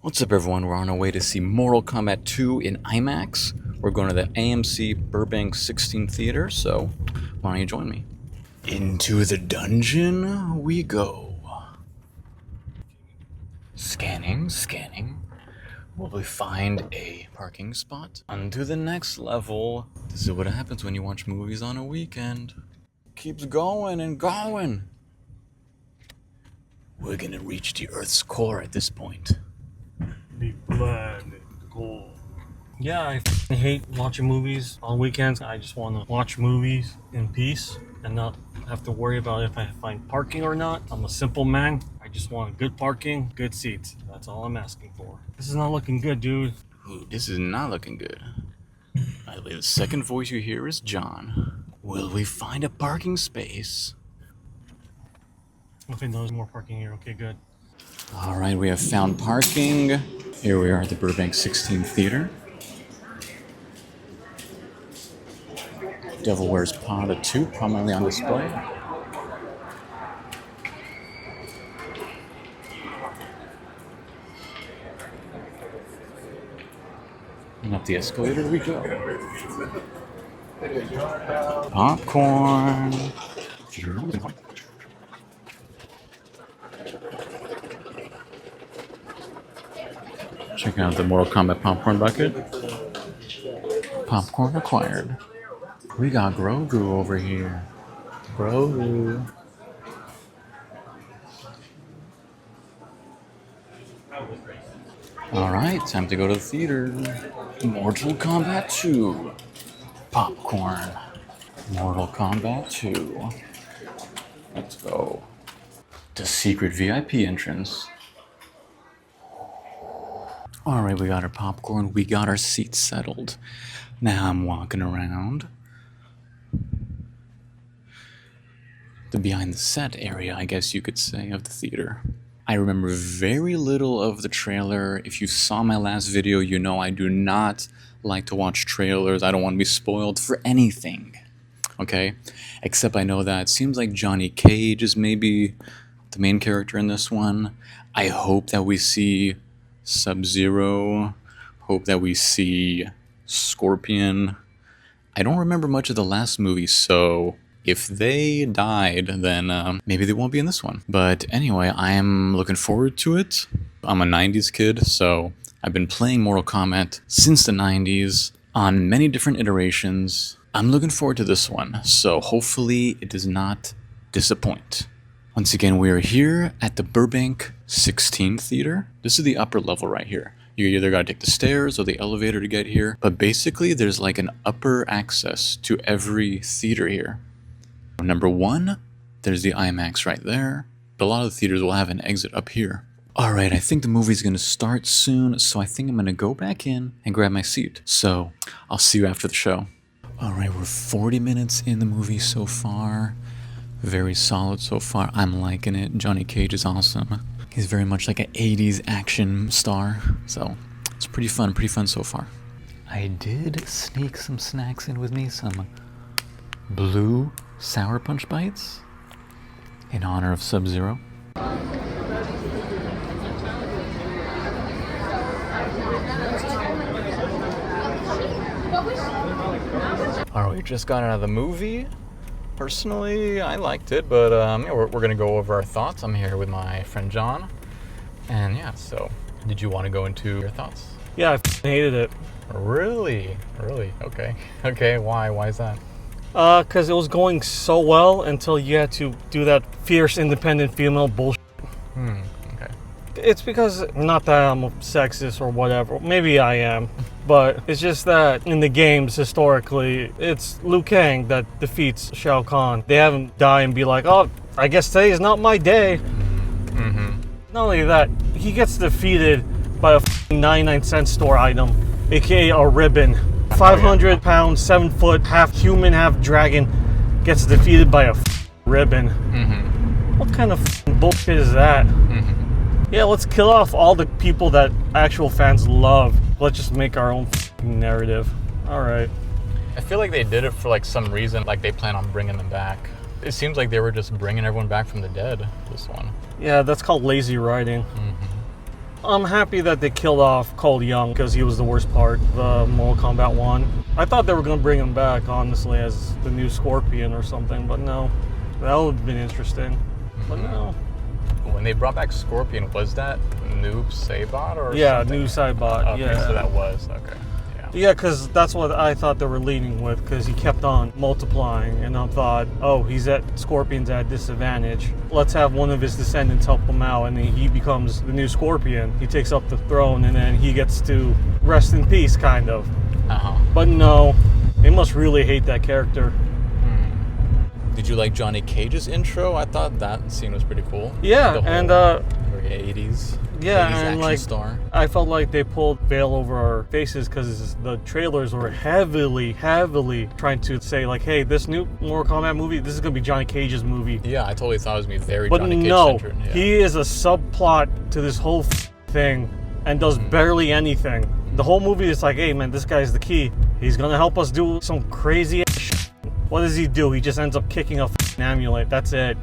What's up, everyone? We're on our way to see Mortal Kombat 2 in IMAX. We're going to the AMC Burbank 16 theater, so why don't you join me? Into the dungeon we go. Scanning. Will we find a parking spot? On to the next level. This is what happens when you watch movies on a weekend. Keeps going and going. We're gonna reach the Earth's core at this point. The planet core. Yeah, I hate watching movies on weekends. I just want to watch movies in peace and not have to worry about if I find parking or not. I'm a simple man. I just want good parking, good seats. That's all I'm asking for. This is not looking good, dude. Ooh, this is not looking good. I believe the second voice you hear is John. Will we find a parking space? Okay, no, there's more parking here. Okay, good. All right, we have found parking. Here we are at the Burbank 16 theater. Devil Wears Prada 2 prominently on display. And up the escalator we go. Popcorn. Checking out the Mortal Kombat popcorn bucket. Popcorn required. We got Grogu over here. Grogu. Alright, time to go to the theater. Mortal Kombat 2. Popcorn. Mortal Kombat 2. Let's go. The secret VIP entrance. Alright, we got our popcorn, we got our seats settled. Now I'm walking around the behind the set area, I guess you could say, of the theater. I remember very little of the trailer. If you saw my last video, you know I do not like to watch trailers. I don't want to be spoiled for anything, okay? Except I know that it seems like Johnny Cage is maybe the main character in this one. I hope that we see Sub-Zero. Hope that we see Scorpion. I don't remember much of the last movie, so if they died, then maybe they won't be in this one. But anyway, I am looking forward to it. I'm a 90s kid, so I've been playing Mortal Kombat since the 90s on many different iterations. I'm looking forward to this one, so hopefully it does not disappoint. Once again, we are here at the Burbank 16 theater. This is the upper level right here. You either gotta take the stairs or the elevator to get here. But basically, there's like an upper access to every theater here. Number one, there's the IMAX right there. But a lot of the theaters will have an exit up here. Alright, I think the movie's gonna start soon, so I think I'm gonna go back in and grab my seat. So, I'll see you after the show. Alright, we're 40 minutes in the movie so far. Very solid so far. I'm liking it. Johnny Cage is awesome. He's very much like an 80s action star. So it's pretty fun so far. I did sneak some snacks in with me. Some blue Sour Punch bites in honor of Sub-Zero. Alright, we just got out of the movie. Personally, I liked it, but yeah, we're going to go over our thoughts. I'm here with my friend John. And yeah, so did you want to go into your thoughts? Yeah, I hated it. Really? Okay. Okay, why? Why is that? Because it was going so well until you had to do that fierce independent female bullshit. Okay. It's because, not that I'm a sexist or whatever, maybe I am, but it's just that in the games, historically, it's Liu Kang that defeats Shao Kahn. They have him die and be like, oh, I guess today is not my day. Mm-hmm. Not only that, he gets defeated by a 99-cent store item, aka a ribbon. 500 pounds, 7 foot, half human, half dragon, gets defeated by a ribbon. Mm-hmm. What kind of bullshit is that? Mm-hmm. Yeah, let's kill off all the people that actual fans love. Let's just make our own narrative. All right. I feel like they did it for like some reason, like they plan on bringing them back. It seems like they were just bringing everyone back from the dead, this one. Yeah, that's called lazy writing. Mm-hmm. I'm happy that they killed off Cole Young because he was the worst part of Mortal Kombat 1. I thought they were going to bring him back, honestly, as the new Scorpion or something, but no. That would have been interesting, but no. When they brought back Scorpion, was that Noob Saibot or Yeah, something? Noob Saibot, Okay, yeah. so that was, okay. Yeah, because that's what I thought they were leading with, because he kept on multiplying, and I thought, oh, Scorpion's at disadvantage. Let's have one of his descendants help him out, and then he becomes the new Scorpion. He takes up the throne, and then he gets to rest in peace, kind of. But no, they must really hate that character. Did you like Johnny Cage's intro? I thought that scene was pretty cool. Yeah, the whole and very 80s. yeah, 80s and action like star. I felt like they pulled veil over our faces because the trailers were heavily trying to say like, hey, this new Mortal Kombat movie, this is gonna be Johnny Cage's movie. Yeah, I totally thought it was gonna be very But Johnny Cage no, centered. Yeah. he is a subplot to this whole thing and does barely anything. The whole movie is like, hey man, this guy's the key. He's gonna help us do some crazy shit. What does he do? He just ends up kicking a amulet. That's it.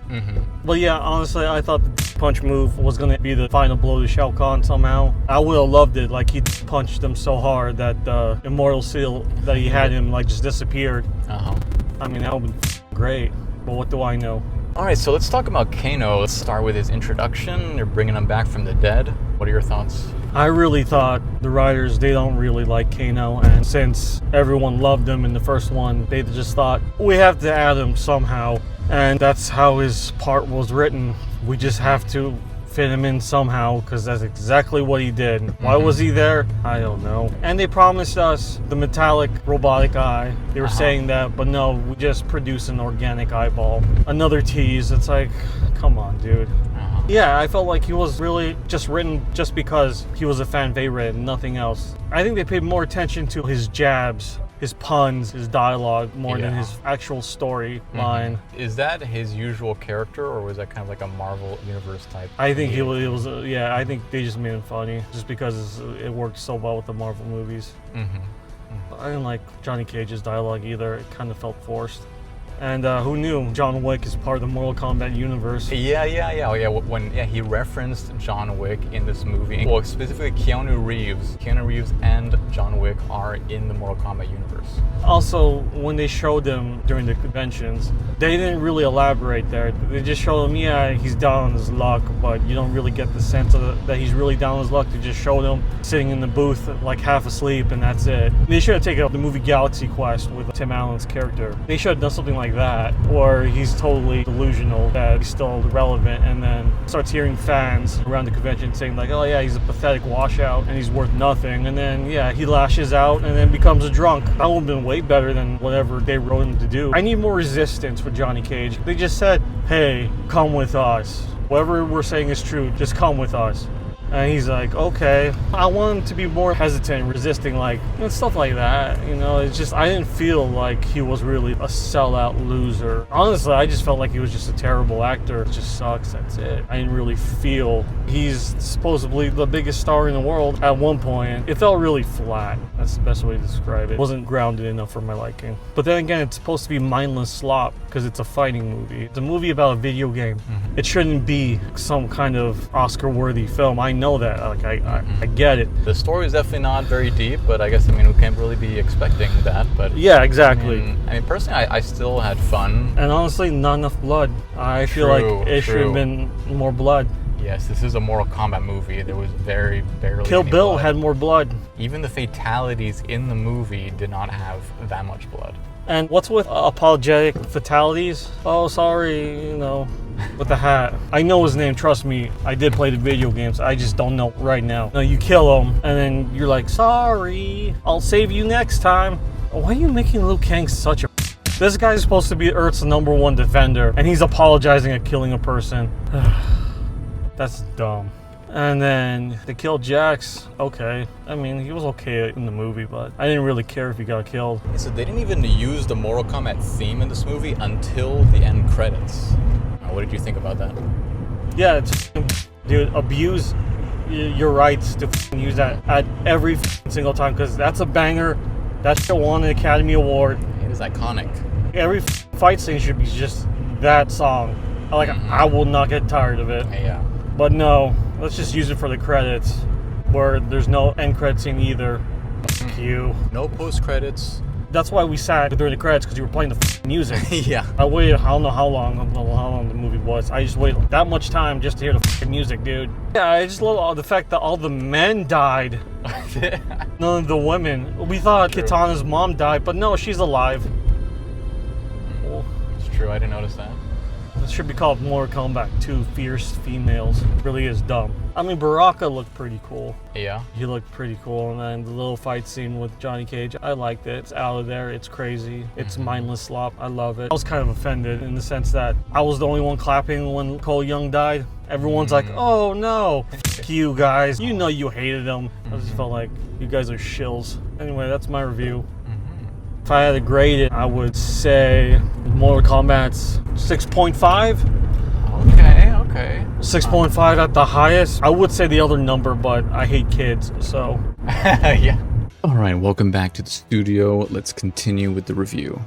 But yeah, honestly, I thought the punch move was gonna be the final blow to Shao Kahn somehow. I would have loved it. Like he punched him so hard that the immortal seal that he had him like just disappeared. I mean, that would have been great. But what do I know? All right, so let's talk about Kano. Let's start with his introduction. They're bringing him back from the dead. What are your thoughts? I really thought the writers, they don't really like Kano, and since everyone loved him in the first one, they just thought, we have to add him somehow, and that's how his part was written. We just have to fit him in somehow, because that's exactly what he did. Why was he there? I don't know. And they promised us the metallic robotic eye. They were saying that, but no, we just produce an organic eyeball. Another tease. It's like, come on, dude. Yeah, I felt like he was really just written just because he was a fan favorite and nothing else. I think they paid more attention to his jabs, his puns, his dialogue, more than his actual storyline. Is that his usual character, or was that kind of like a Marvel Universe type? I think it was yeah, I think they just made him funny just because it worked so well with the Marvel movies. I didn't like Johnny Cage's dialogue either. It kind of felt forced. And who knew John Wick is part of the Mortal Kombat universe? Yeah. When he referenced John Wick in this movie. Well, specifically Keanu Reeves. Keanu Reeves and John Wick are in the Mortal Kombat universe. Also, when they showed them during the conventions, they didn't really elaborate there. They just showed him, yeah, he's down on his luck, but you don't really get the sense of that he's really down on his luck. They just showed him sitting in the booth like half asleep, and that's it. They should have taken up the movie Galaxy Quest with Tim Allen's character. They should have done something like that, or he's totally delusional that he's still relevant, and then starts hearing fans around the convention saying like, oh yeah, he's a pathetic washout and he's worth nothing, and then yeah, he lashes out and then becomes a drunk. That would have been way better than whatever they wrote him to do. I need more resistance for Johnny Cage. They just said, hey, come with us. Whatever we're saying is true, just come with us. And he's like, okay. I want him to be more hesitant, resisting, like, stuff like that. It's just, I didn't feel like he was really a sellout loser. Honestly, I just felt like he was just a terrible actor. It just sucks, that's it. I didn't really feel he's supposedly the biggest star in the world at one point. It felt really flat. That's the best way to describe it. It wasn't grounded enough for my liking. But then again, it's supposed to be mindless slop because it's a fighting movie. It's a movie about a video game. It shouldn't be some kind of Oscar-worthy film. I know that. Like, I get it. The story is definitely not very deep, but I guess, we can't really be expecting that. But yeah, exactly. I mean personally, I still had fun. And honestly, not enough blood. I feel like it should have been more blood. Yes, this is a Mortal Kombat movie. There was barely Kill any Bill blood. had more blood. Even the fatalities in the movie did not have that much blood. And what's with apologetic fatalities? Oh, sorry, with the hat. I know his name, trust me. I did play the video games. I just don't know right now. No, you kill him, and then you're like, sorry, I'll save you next time. Why are you making Liu Kang such a... This guy's supposed to be Earth's #1 defender, and he's apologizing at killing a person. That's dumb. And then they killed Jax. Okay. I mean, he was okay in the movie, but I didn't really care if he got killed. So they didn't even use the Mortal Kombat theme in this movie until the end credits. What did you think about that? Yeah, dude, abuse your rights to use that at every single time, because that's a banger. That shit won an Academy Award. It is iconic. Every fight scene should be just that song. I will not get tired of it. Yeah. But no, Let's just use it for the credits, where there's no end credit scene either. Fuck you. No post credits. That's why we sat during the credits, because you were playing the music. Yeah. I waited, I don't know how long the movie was. I just waited that much time just to hear the music, dude. Yeah, I just love the fact that all the men died. None of the women. We thought Kitana's mom died, but no, she's alive. It's true, I didn't notice that. This should be called Mortal Kombat 2 Fierce Females. It really is dumb. I mean, Baraka looked pretty cool. Yeah. He looked pretty cool, and then the little fight scene with Johnny Cage, I liked it. It's out of there, it's crazy, it's mindless slop, I love it. I was kind of offended in the sense that I was the only one clapping when Cole Young died. Everyone's like, oh no, f you guys, you know you hated him. I just felt like you guys are shills. Anyway, that's my review. If I had to grade it, I would say Mortal Kombat's 6.5. Okay. 6.5 at the highest. I would say the other number, but I hate kids, so. Yeah. Alright, welcome back to the studio. Let's continue with the review.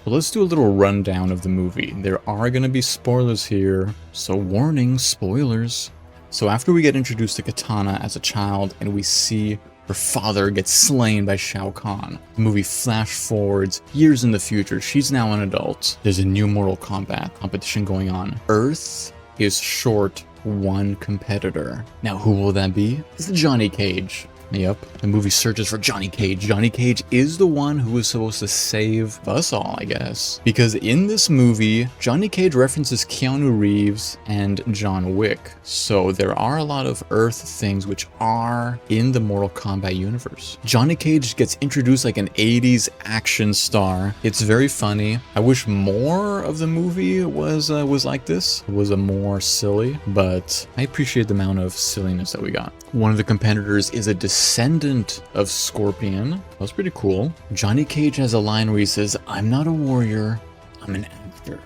Well, let's do a little rundown of the movie. There are going to be spoilers here, so warning, spoilers. So after we get introduced to Kitana as a child and we see her father gets slain by Shao Kahn, the movie flash forwards years in the future. She's now an adult. There's a new Mortal Kombat competition going on. Earth is short one competitor. Now, who will that be? It's Johnny Cage. Yep, the movie searches for Johnny Cage. Johnny Cage is the one who is supposed to save us all, I guess. Because in this movie, Johnny Cage references Keanu Reeves and John Wick. So there are a lot of Earth things which are in the Mortal Kombat universe. Johnny Cage gets introduced like an 80s action star. It's very funny. I wish more of the movie was like this. It was a more silly, but I appreciate the amount of silliness that we got. One of the competitors is a descendant of Scorpion. That was pretty cool. Johnny Cage has a line where he says, "I'm not a warrior, I'm an actor."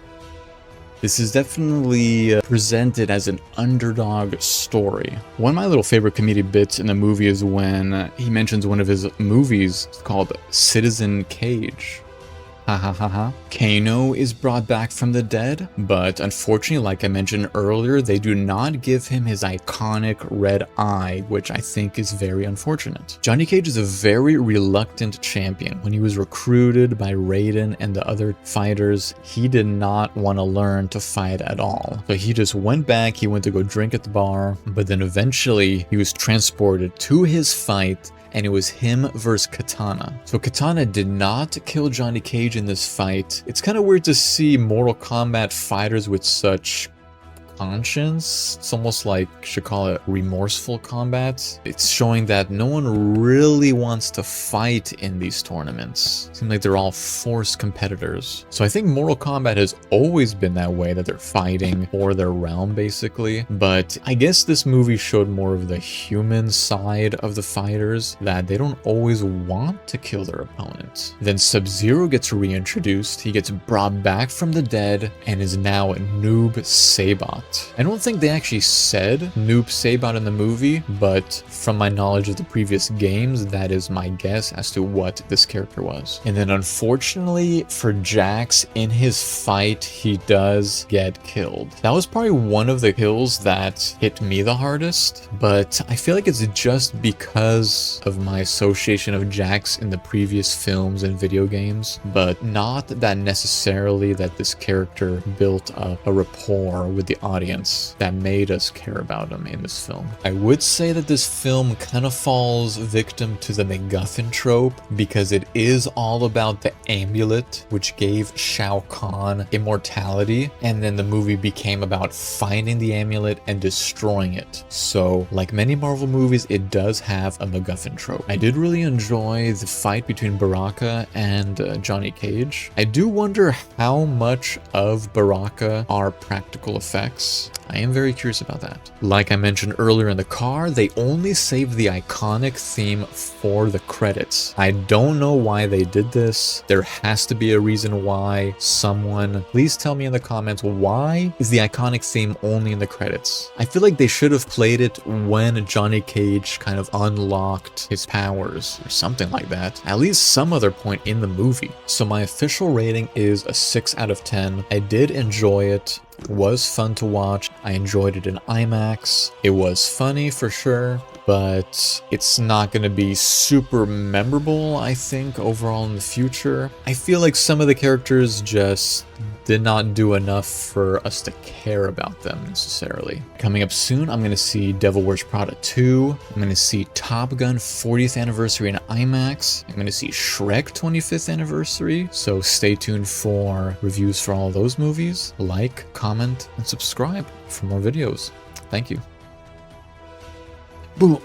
This is definitely presented as an underdog story. One of my little favorite comedic bits in the movie is when he mentions one of his movies called Citizen Cage. Ha ha ha ha. Kano is brought back from the dead, but unfortunately, like I mentioned earlier, they do not give him his iconic red eye, which I think is very unfortunate. Johnny Cage is a very reluctant champion. When he was recruited by Raiden and the other fighters, he did not want to learn to fight at all. So he just went back, he went to go drink at the bar, but then eventually he was transported to his fight, and it was him versus Kitana. So Kitana did not kill Johnny Cage in this fight. It's kind of weird to see Mortal Kombat fighters with such conscience. It's almost like, should call it remorseful combat. It's showing that no one really wants to fight in these tournaments. Seems like they're all forced competitors. So I think Mortal Kombat has always been that way, that they're fighting for their realm basically. But I guess this movie showed more of the human side of the fighters, that they don't always want to kill their opponents. Then Sub-Zero gets reintroduced. He gets brought back from the dead and is now Noob Saibot. I don't think they actually said Noob Saibot in the movie, but from my knowledge of the previous games, that is my guess as to what this character was. And then unfortunately for Jax, in his fight, he does get killed. That was probably one of the kills that hit me the hardest, but I feel like it's just because of my association of Jax in the previous films and video games, but not that necessarily that this character built up a rapport with the audience that made us care about him in this film. I would say that this film kind of falls victim to the MacGuffin trope, because it is all about the amulet which gave Shao Kahn immortality, and then the movie became about finding the amulet and destroying it. So like many Marvel movies, it does have a MacGuffin trope. I did really enjoy the fight between Baraka and Johnny Cage. I do wonder how much of Baraka are practical effects. I am very curious about that. Like I mentioned earlier in the car, they only saved the iconic theme for the credits. I don't know why they did this. There has to be a reason why. Someone, please tell me in the comments, why is the iconic theme only in the credits? I feel like they should have played it when Johnny Cage kind of unlocked his powers or something like that. At least some other point in the movie. So my official rating is a 6 out of 10. I did enjoy it. was fun to watch. I enjoyed it in IMAX. It was funny for sure, but it's not going to be super memorable, I think, overall in the future. I feel like some of the characters just did not do enough for us to care about them necessarily. Coming up soon, I'm going to see Devil Wears Prada 2. I'm going to see Top Gun 40th anniversary in IMAX. I'm going to see Shrek 25th anniversary. So stay tuned for reviews for all those movies. Like, comment, and subscribe for more videos. Thank you. Boom.